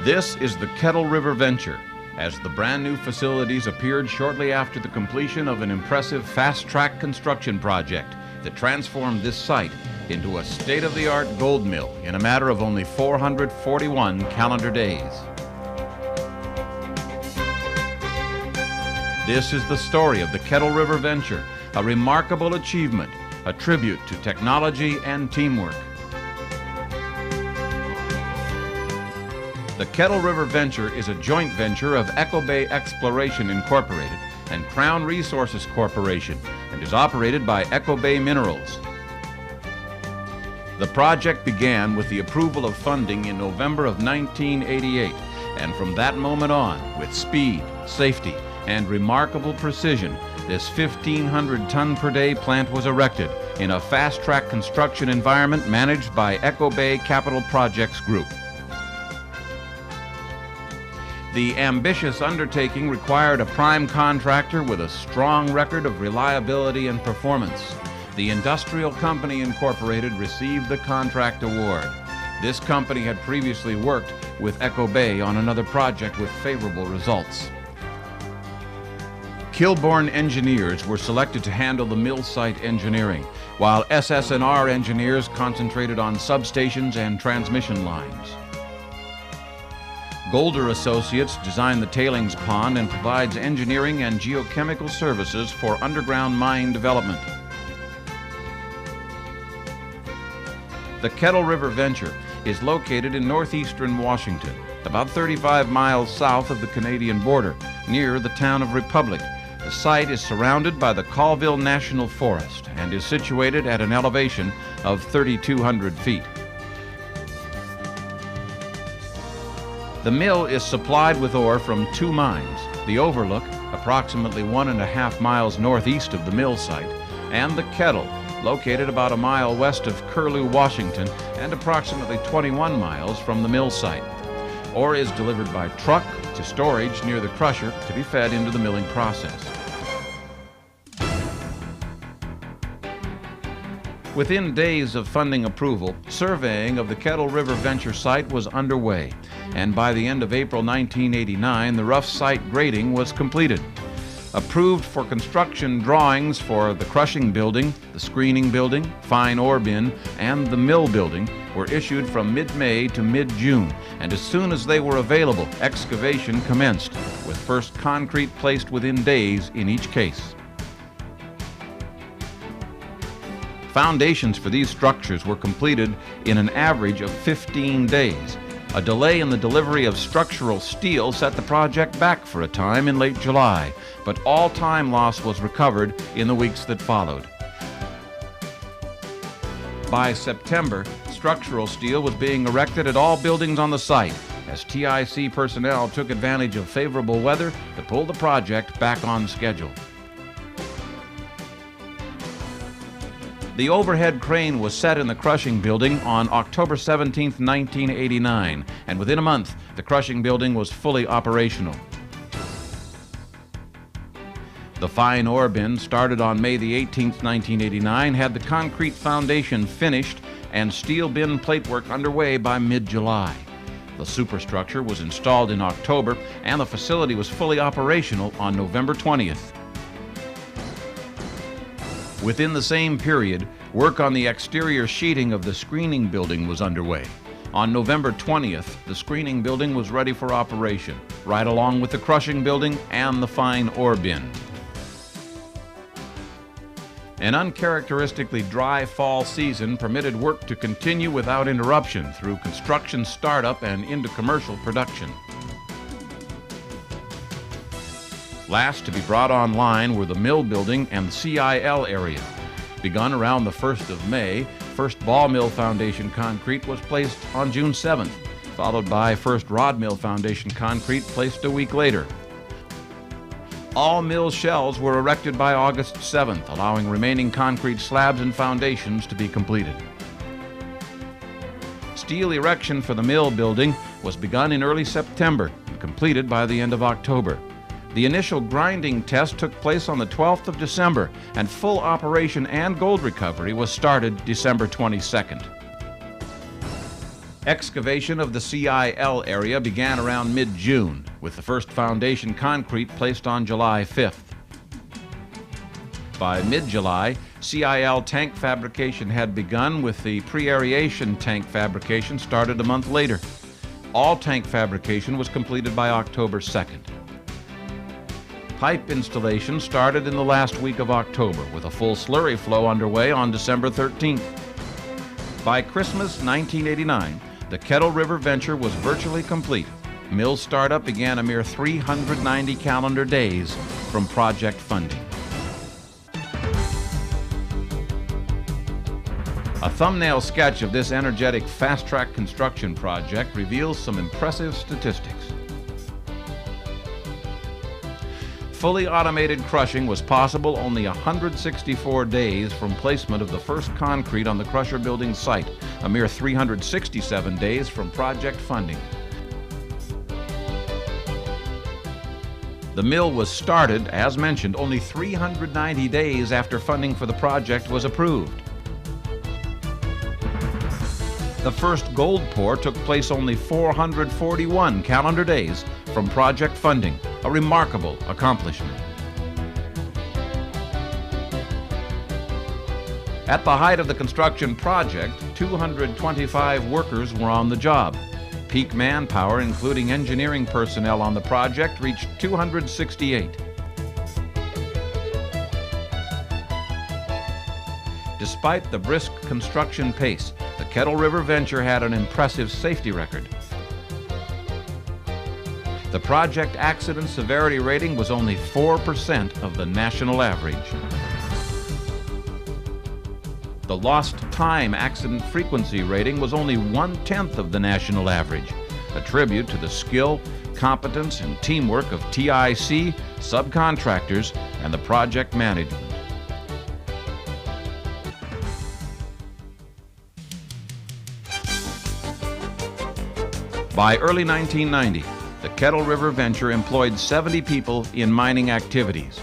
This is the Kettle River venture, as the brand new facilities appeared shortly after the completion of an impressive fast-track construction project that transformed this site into a state-of-the-art gold mill in a matter of only 441 calendar days. This is the story of the Kettle River venture, a remarkable achievement, a tribute to technology and teamwork. The Kettle River venture is a joint venture of Echo Bay Exploration Incorporated and Crown Resources Corporation and is operated by Echo Bay Minerals. The project began with the approval of funding in November of 1988, and from that moment on, with speed, safety, and remarkable precision, this 1,500-ton-per-day plant was erected in a fast-track construction environment managed by Echo Bay Capital Projects Group. The ambitious undertaking required a prime contractor with a strong record of reliability and performance. The Industrial Company Incorporated received the contract award. This company had previously worked with Echo Bay on another project with favorable results. Kilbourne engineers were selected to handle the mill site engineering, while SS&R engineers concentrated on substations and transmission lines. Golder Associates designed the tailings pond and provides engineering and geochemical services for underground mine development. The Kettle River venture is located in northeastern Washington, about 35 miles south of the Canadian border, near the town of Republic. The site is surrounded by the Colville National Forest and is situated at an elevation of 3,200 feet. The mill is supplied with ore from two mines, the Overlook, approximately 1.5 miles northeast of the mill site, and the Kettle, located about a mile west of Curlew, Washington, and approximately 21 miles from the mill site. Ore is delivered by truck to storage near the crusher to be fed into the milling process. Within days of funding approval, surveying of the Kettle River venture site was underway, and by the end of April 1989, the rough site grading was completed. Approved for construction drawings for the crushing building, the screening building, fine ore bin, and the mill building were issued from mid-May to mid-June, and as soon as they were available, excavation commenced, with first concrete placed within days in each case. Foundations for these structures were completed in an average of 15 days. A delay in the delivery of structural steel set the project back for a time in late July, but all time loss was recovered in the weeks that followed. By September, structural steel was being erected at all buildings on the site, as TIC personnel took advantage of favorable weather to pull the project back on schedule. The overhead crane was set in the crushing building on October 17, 1989, and within a month, the crushing building was fully operational. The fine ore bin, started on May 18, 1989, had the concrete foundation finished and steel bin plate work underway by mid-July. The superstructure was installed in October, and the facility was fully operational on November 20th. Within the same period, work on the exterior sheeting of the screening building was underway. On November 20th, the screening building was ready for operation, right along with the crushing building and the fine ore bin. An uncharacteristically dry fall season permitted work to continue without interruption through construction startup and into commercial production. Last to be brought online were the mill building and the CIL area. Begun around the 1st of May, first ball mill foundation concrete was placed on June 7th, followed by first rod mill foundation concrete placed a week later. All mill shells were erected by August 7th, allowing remaining concrete slabs and foundations to be completed. Steel erection for the mill building was begun in early September and completed by the end of October. The initial grinding test took place on the 12th of December, and full operation and gold recovery was started December 22nd. Excavation of the CIL area began around mid-June, with the first foundation concrete placed on July 5th. By mid-July, CIL tank fabrication had begun, with the pre-aeration tank fabrication started a month later. All tank fabrication was completed by October 2nd. Pipe installation started in the last week of October, with a full slurry flow underway on December 13th. By Christmas 1989, the Kettle River venture was virtually complete. Mill startup began a mere 390 calendar days from project funding. A thumbnail sketch of this energetic fast-track construction project reveals some impressive statistics. Fully automated crushing was possible only 164 days from placement of the first concrete on the crusher building site, a mere 367 days from project funding. The mill was started, as mentioned, only 390 days after funding for the project was approved. The first gold pour took place only 441 calendar days from project funding, a remarkable accomplishment. At the height of the construction project, 225 workers were on the job. Peak manpower, including engineering personnel on the project, reached 268. Despite the brisk construction pace, the Kettle River venture had an impressive safety record. The project accident severity rating was only 4% of the national average. The lost time accident frequency rating was only 1/10 of the national average, a tribute to the skill, competence, and teamwork of TIC, subcontractors, and the project management. By early 1990, the Kettle River venture employed 70 people in mining activities.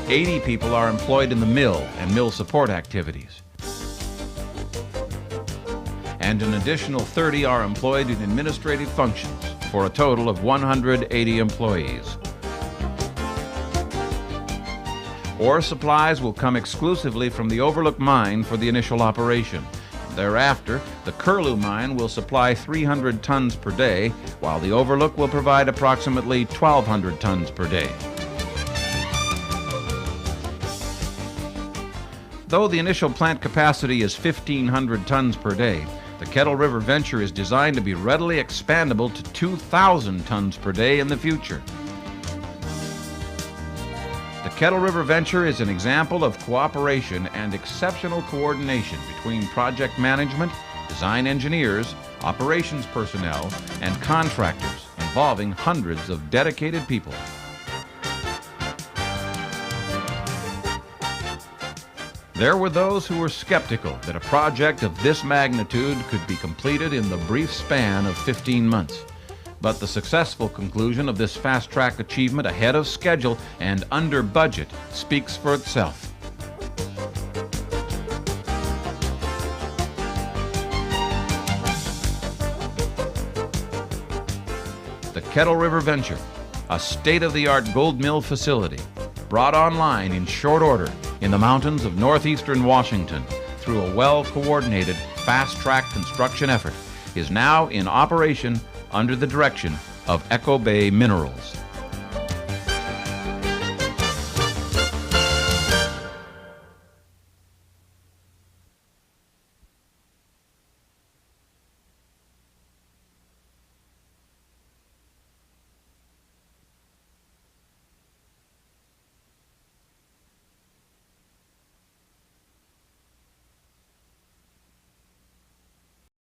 80 people are employed in the mill and mill support activities. And an additional 30 are employed in administrative functions, for a total of 180 employees. Ore supplies will come exclusively from the Overlook mine for the initial operation. Thereafter, the Curlew mine will supply 300 tons per day, while the Overlook will provide approximately 1,200 tons per day. Though the initial plant capacity is 1,500 tons per day, the Kettle River venture is designed to be readily expandable to 2,000 tons per day in the future. The Kettle River venture is an example of cooperation and exceptional coordination between project management, design engineers, operations personnel, and contractors, involving hundreds of dedicated people. There were those who were skeptical that a project of this magnitude could be completed in the brief span of 15 months. But the successful conclusion of this fast-track achievement ahead of schedule and under budget speaks for itself. The Kettle River venture, a state-of-the-art gold mill facility, brought online in short order in the mountains of northeastern Washington through a well-coordinated, fast-track construction effort, is now in operation under the direction of Echo Bay Minerals.